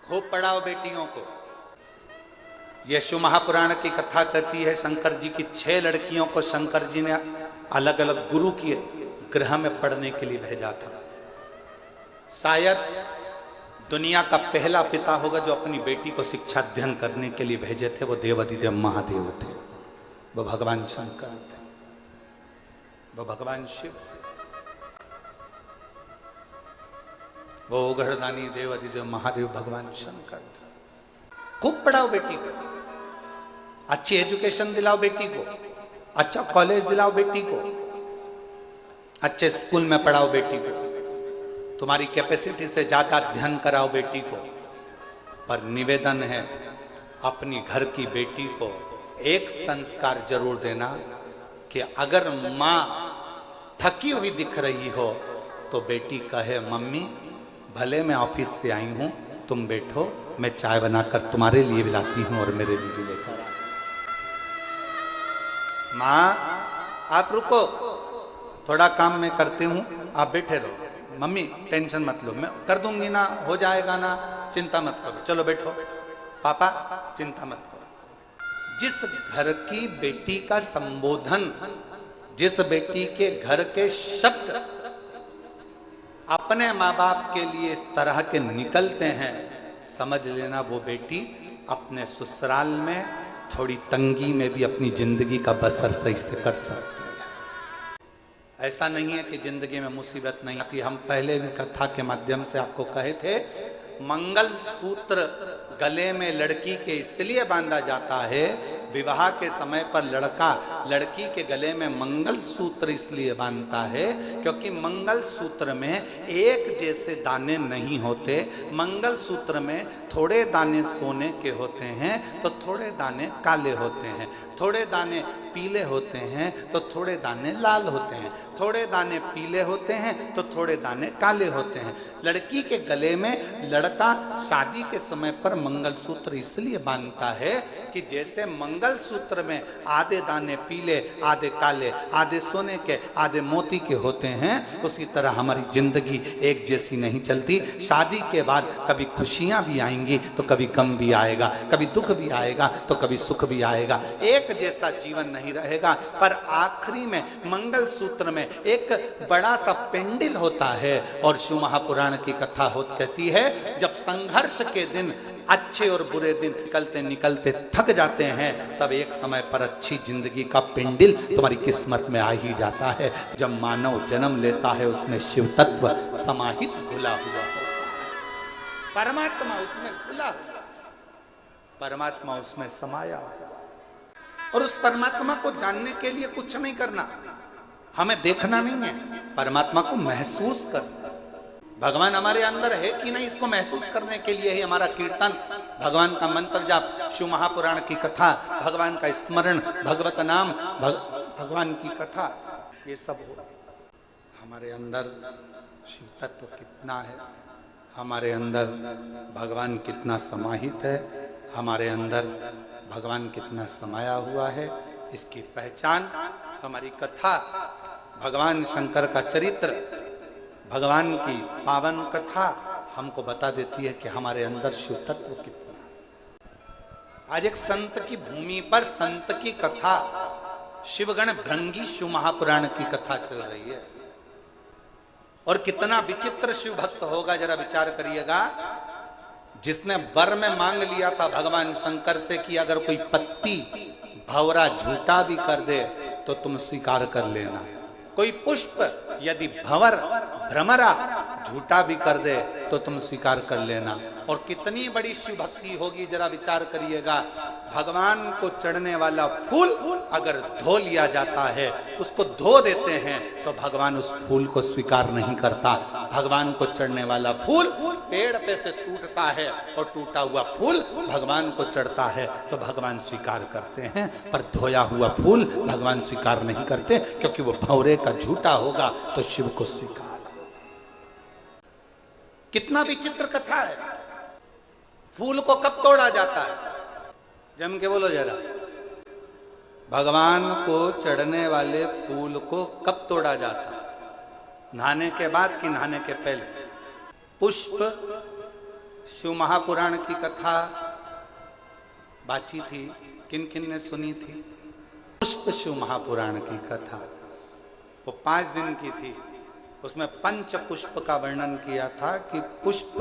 खूब पढ़ाओ बेटियों को। यह शिव महापुराण की कथा कहती है, शंकर जी की 6 लड़कियों को शंकर जी ने अलग अलग गुरु के गृह में पढ़ने के लिए भेजा था। शायद दुनिया का पहला पिता होगा जो अपनी बेटी को शिक्षा अध्ययन करने के लिए भेजे थे, वो देवाधिदेव महादेव थे, वो भगवान शंकर थे, वो भगवान शिव, वो ओघड़दानी देवाधिदेव महादेव भगवान शंकर थे। खूब पढ़ाओ बेटी को, अच्छी एजुकेशन दिलाओ बेटी को, अच्छा कॉलेज दिलाओ बेटी को, अच्छे स्कूल में पढ़ाओ बेटी को, तुम्हारी कैपेसिटी से ज्यादा अध्ययन कराओ बेटी को। पर निवेदन है, अपनी घर की बेटी को एक संस्कार जरूर देना कि अगर माँ थकी हुई दिख रही हो तो बेटी कहे, मम्मी भले मैं ऑफिस से आई हूं, तुम बैठो, मैं चाय बनाकर तुम्हारे लिए भी लाती हूं और मेरे लिए भी लेकर आ। माँ आप रुको, थोड़ा काम मैं करती हूं, आप बैठे रहो। मम्मी टेंशन मत लो, मैं कर दूंगी ना, हो जाएगा ना, चिंता मत करो, चलो बैठो। पापा चिंता मत करो। जिस घर की बेटी का संबोधन, जिस बेटी के घर के शब्द अपने माँ बाप के लिए इस तरह के निकलते हैं, समझ लेना वो बेटी अपने ससुराल में थोड़ी तंगी में भी अपनी जिंदगी का बसर सही से कर सकती है। ऐसा नहीं है कि जिंदगी में मुसीबत नहीं आती। हम पहले भी कथा के माध्यम से आपको कहे थे, मंगल सूत्र गले में लड़की के इसलिए बांधा जाता है, विवाह के समय पर लड़का लड़की के गले में मंगल सूत्र इसलिए बांधता है क्योंकि मंगल सूत्र में एक जैसे दाने नहीं होते। मंगल सूत्र में थोड़े दाने सोने के होते हैं तो थोड़े दाने काले होते हैं, थोड़े दाने पीले होते हैं तो थोड़े दाने लाल होते हैं, थोड़े दाने पीले होते हैं तो थोड़े दाने काले होते हैं। लड़की के गले में लड़का शादी के समय पर मंगलसूत्र इसलिए बांधता है कि जैसे मंगलसूत्र में आधे दाने पीले, आधे काले, आधे सोने के, आधे मोती के होते हैं, उसी तरह हमारी जिंदगी एक जैसी नहीं चलती। शादी के बाद कभी खुशियां भी आएंगी तो कभी गम भी आएगा, कभी दुख भी आएगा तो कभी सुख भी आएगा, एक जैसा जीवन नहीं रहेगा। पर आखिरी में मंगल सूत्र में एक बड़ा सा पेंडिल होता है और शिव महापुराण की कथा कहती है, जब संघर्ष के दिन, अच्छे और बुरे दिन निकलते निकलते थक जाते हैं, तब एक समय पर अच्छी जिंदगी का पेंडिल तुम्हारी किस्मत में आ ही जाता है। जब मानव जन्म लेता है उसमें शिव तत्व समाहित घुला हुआ होता है, परमात्मा उसमें घुला हुआ, परमात्मा उसमें समाया। और उस परमात्मा को जानने के लिए कुछ नहीं करना, हमें देखना नहीं है, परमात्मा को महसूस करना। भगवान हमारे अंदर है कि नहीं, इसको महसूस करने के लिए ही हमारा कीर्तन, भगवान का मंत्र जाप, शिव महापुराण की कथा, भगवान का स्मरण, भगवत नाम, भगवान की कथा, ये सब हो। हमारे अंदर शिव तत्व कितना है, हमारे अंदर भगवान कितना समाहित है, हमारे अंदर भगवान कितना समाया हुआ है, इसकी पहचान हमारी कथा, भगवान शंकर का चरित्र, भगवान की पावन कथा हमको बता देती है कि हमारे अंदर शिव तत्व कितना। आज एक संत की भूमि पर संत की कथा, शिवगण भृंगी शिव महापुराण की कथा चल रही है। और कितना विचित्र शिव भक्त होगा, जरा विचार करिएगा, जिसने वर में मांग लिया था भगवान शंकर से कि अगर कोई पत्ती भंवरा झूठा भी कर दे तो तुम स्वीकार कर लेना, कोई पुष्प यदि भंवर भ्रमरा झूठा भी कर दे तो तुम स्वीकार कर लेना। और कितनी बड़ी शिव भक्ति होगी, जरा विचार करिएगा, भगवान को चढ़ने वाला फूल अगर धो लिया जाता है, उसको धो देते हैं तो भगवान उस फूल को स्वीकार नहीं करता। भगवान को चढ़ने वाला फूल पेड़ पे से टूटता है और टूटा हुआ फूल भगवान को चढ़ता है तो भगवान स्वीकार करते हैं, पर धोया हुआ फूल भगवान स्वीकार नहीं करते, क्योंकि वो भंवरे का झूठा होगा तो शिव को स्वीकार। कितना विचित्र कथा है। फूल को कब तोड़ा जाता है, जम के बोलो जरा, भगवान को चढ़ने वाले फूल को कब तोड़ा जाता है, नहाने के बाद कि नहाने के पहले? पुष्प शिव महापुराण की कथा बाची थी, किन किन ने सुनी थी? पुष्प शिव महापुराण की कथा वो 5 दिन की थी। उसमें पंच पुष्प का वर्णन किया था कि पुष्प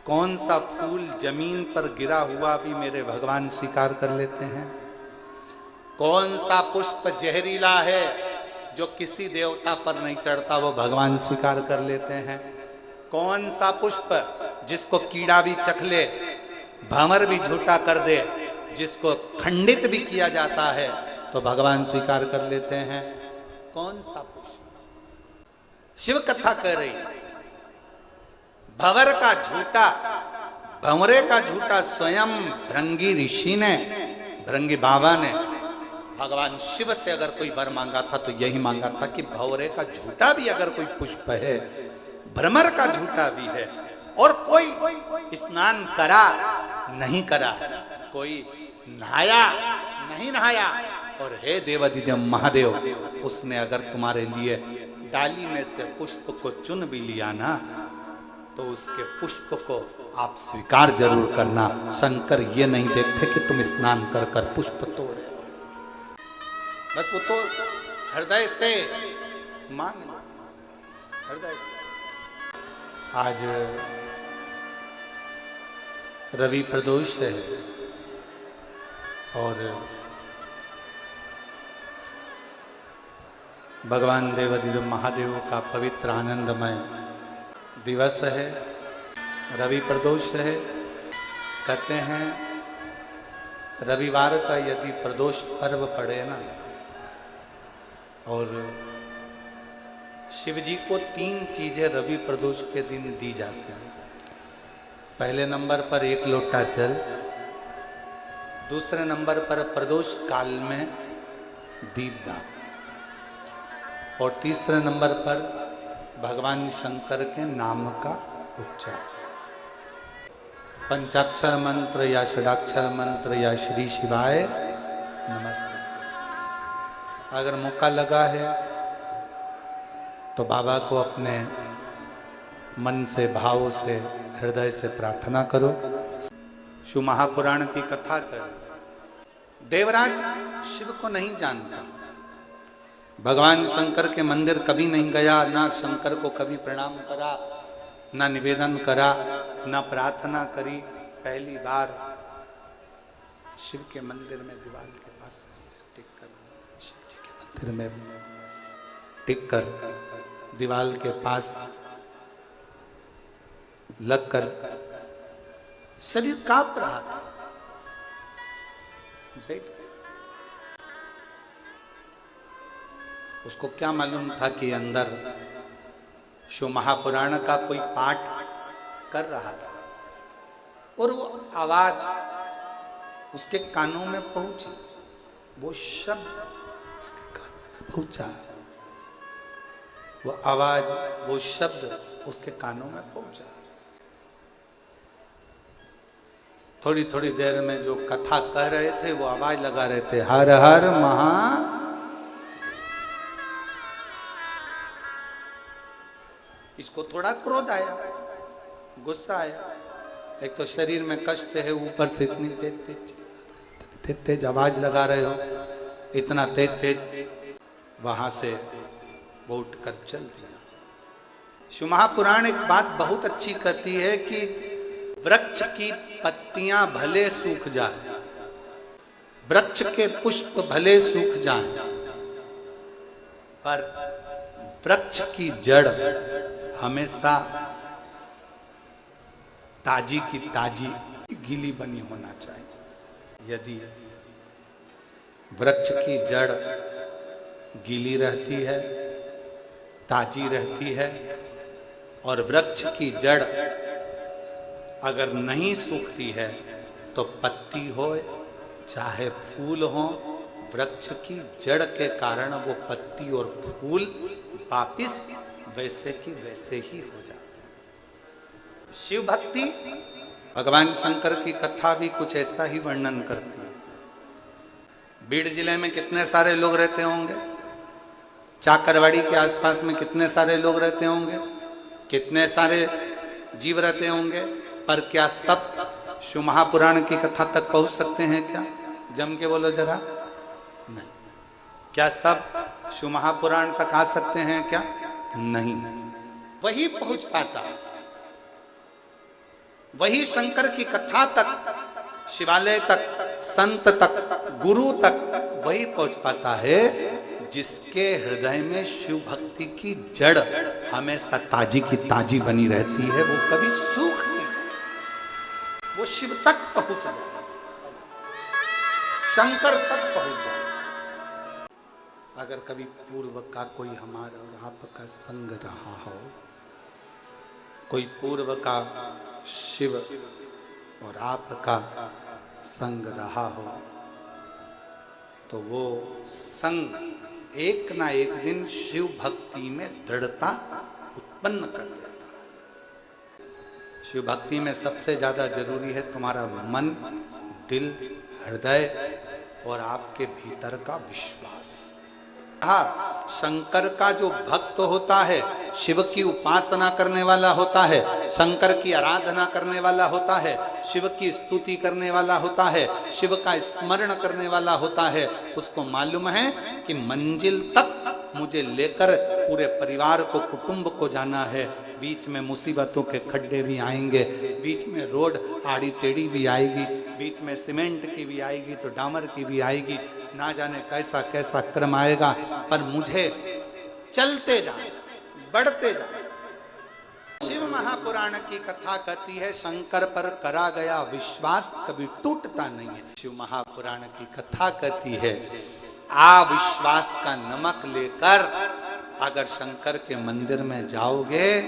कौन सा फूल जमीन पर गिरा हुआ भी मेरे भगवान स्वीकार कर लेते हैं, कौन सा पुष्प जहरीला है जो किसी देवता पर नहीं चढ़ता वो भगवान स्वीकार कर लेते हैं, कौन सा पुष्प जिसको कीड़ा भी चख ले, भंवर भी झूठा कर दे, जिसको खंडित भी किया जाता है तो भगवान स्वीकार कर लेते हैं, कौन सा पुष्प। शिव कथा कह रही भंवर का झूठा, भंवरे का झूठा स्वयं भृंगी ऋषि ने, भृंगी बाबा ने भगवान शिव से अगर कोई वर मांगा था तो यही मांगा था कि भंवरे का झूठा भी अगर कोई पुष्प है, भ्रमर का झूठा भी है, और कोई स्नान करा नहीं करा, कोई नहाया नहीं नहाया, और हे देवादिदेव महादेव उसने अगर तुम्हारे लिए डाली में से पुष्प को चुन भी लिया ना तो उसके पुष्प को आप स्वीकार जरूर करना। शंकर ये नहीं देखते कि तुम स्नान कर कर पुष्प तोड़े, बस वो तो हृदय से मांग लो, हृदय से। आज रवि प्रदोष है और भगवान देवादिदेव महादेव का पवित्र आनंदमय दिवस है, रवि प्रदोष है। कहते हैं रविवार का यदि प्रदोष पर्व पड़े ना, और शिव जी को 3 चीजें रवि प्रदोष के दिन दी जाती हैं। पहले नंबर पर 1 लोटा जल, दूसरे नंबर पर प्रदोष काल में दीपदान, और तीसरे नंबर पर भगवान शंकर के नाम का उच्चारण, पंचाक्षर मंत्र या षडाक्षर मंत्र या श्री शिवाय नमस्ते। अगर मौका लगा है तो बाबा को अपने मन से, भाव से, हृदय से प्रार्थना करो। शिव महापुराण की कथा कर। देवराज शिव को नहीं जानता, भगवान शंकर के मंदिर कभी नहीं गया, ना शंकर को कभी प्रणाम करा, ना निवेदन करा, ना प्रार्थना करी। पहली बार शिव के मंदिर में दीवार के पास टिक कर, शिव जी के मंदिर में टिक कर दीवार के पास लगकर शरीर कांप रहा था, बैठ गया। उसको क्या मालूम था कि अंदर शिव महापुराण का कोई पाठ कर रहा था, और वो आवाज उसके कानों में पहुंची, वो शब्द उसके कानों में पहुंचा, वो आवाज, वो शब्द उसके कानों में पहुंचा। थोड़ी थोड़ी देर में जो कथा कह रहे थे वो आवाज लगा रहे थे, हर हर महा। इसको थोड़ा क्रोध आया, गुस्सा आया। एक तो शरीर में कष्ट है, ऊपर से इतनी तेज तेज आवाज लगा रहे हो, इतना तेज तेज। वहां से वो उठकर चल दिया। शिव महापुराण एक बात बहुत अच्छी कहती है कि वृक्ष की पत्तियां भले सूख जाए, वृक्ष के पुष्प भले सूख जाए, पर वृक्ष की जड़ हमेशा ताजी की ताजी गीली बनी होना चाहिए। यदि वृक्ष की जड़ गीली रहती है, ताजी रहती है, और वृक्ष की जड़ अगर नहीं सूखती है तो पत्ती हो चाहे फूल हो, वृक्ष की जड़ के कारण वो पत्ती और फूल वापिस वैसे की वैसे ही हो जाते हैं। शिव भक्ति, भगवान शंकर की कथा भी कुछ ऐसा ही वर्णन करती है। बीड़ जिले में कितने सारे लोग रहते होंगे, चाकरवाड़ी के आसपास में कितने सारे लोग रहते होंगे, कितने सारे जीव रहते होंगे, पर क्या सब शिव महापुराण की कथा तक पहुंच सकते हैं क्या? जम के बोलो जरा। नहीं। क्या सब शिव महापुराण तक आ सकते हैं क्या? नहीं। वही पहुंच पाता, वही शंकर की कथा तक, शिवालय तक, संत तक, गुरु तक वही पहुंच पाता है जिसके हृदय में शिव भक्ति की जड़ हमेशा ताजी की ताजी बनी रहती है। वो कभी सूख नहीं, वो शिव तक पहुंच जाए, शंकर तक पहुंच जाए। अगर कभी पूर्व का कोई हमारा और आपका संग रहा हो, कोई पूर्व का शिव और आपका संग रहा हो, तो वो संग एक ना एक दिन शिव भक्ति में दृढ़ता उत्पन्न कर देता है। शिव भक्ति में सबसे ज्यादा जरूरी है तुम्हारा मन, दिल, हृदय और आपके भीतर का विश्वास। हाँ, शंकर का जो भक्त होता है, शिव की उपासना करने वाला होता है, शंकर की आराधना करने वाला होता है, शिव की स्तुति करने वाला होता है, शिव का स्मरण करने वाला होता है, उसको मालूम है कि मंजिल तक मुझे लेकर पूरे परिवार को, कुटुंब को जाना है। बीच में मुसीबतों के खड्डे भी आएंगे, बीच में रोड आड़ी टेढ़ी भी आएगी, बीच में सीमेंट की भी आएगी तो डामर की भी आएगी, ना जाने कैसा कैसा क्रम आएगा, पर मुझे चलते जाए, बढ़ते जाए। शिव महापुराण की कथा कहती है शंकर पर करा गया विश्वास कभी टूटता नहीं है। शिव महापुराण की कथा कहती है अविश्वास का नमक लेकर अगर शंकर के मंदिर में जाओगे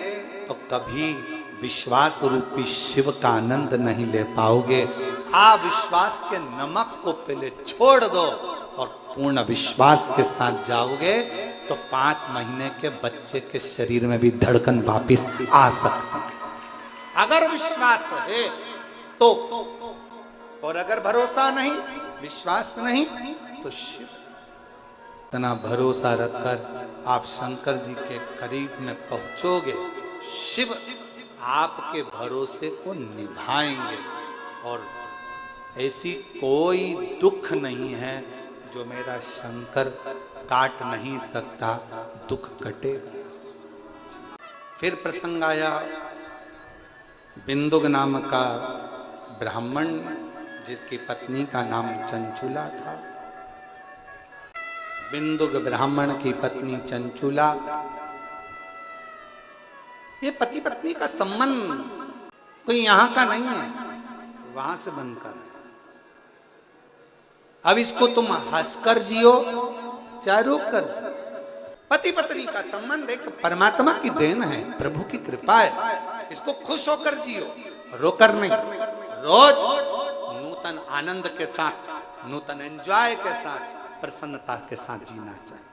तो कभी विश्वास रूपी शिव का आनंद नहीं ले पाओगे। अविश्वास के नमक को पहले छोड़ दो और पूर्ण विश्वास के साथ जाओगे तो 5 महीने के बच्चे के शरीर में भी धड़कन वापिस आ सकती है, अगर विश्वास है तो। और अगर भरोसा नहीं, विश्वास नहीं, तो शिव। इतना भरोसा रखकर आप शंकर जी के करीब में पहुंचोगे, शिव आपके भरोसे को निभाएंगे। और ऐसी कोई दुख नहीं है जो मेरा शंकर काट नहीं सकता, दुख कटे। फिर प्रसंग आया, बिंदुक नाम का ब्राह्मण जिसकी पत्नी का नाम चंचुला था। बिंदुक ब्राह्मण की पत्नी चंचुला, ये पति पत्नी का संबंध कोई यहां का नहीं है, वहां से बनकर है। अब इसको तुम हंसकर जियो चाहे रो कर जियो, पति पत्नी का संबंध एक परमात्मा की देन है, प्रभु की कृपा है। इसको खुश होकर जियो, रोकर नहीं। रोज नूतन आनंद के साथ, नूतन एंजॉय के साथ, प्रसन्नता के साथ जीना चाहिए।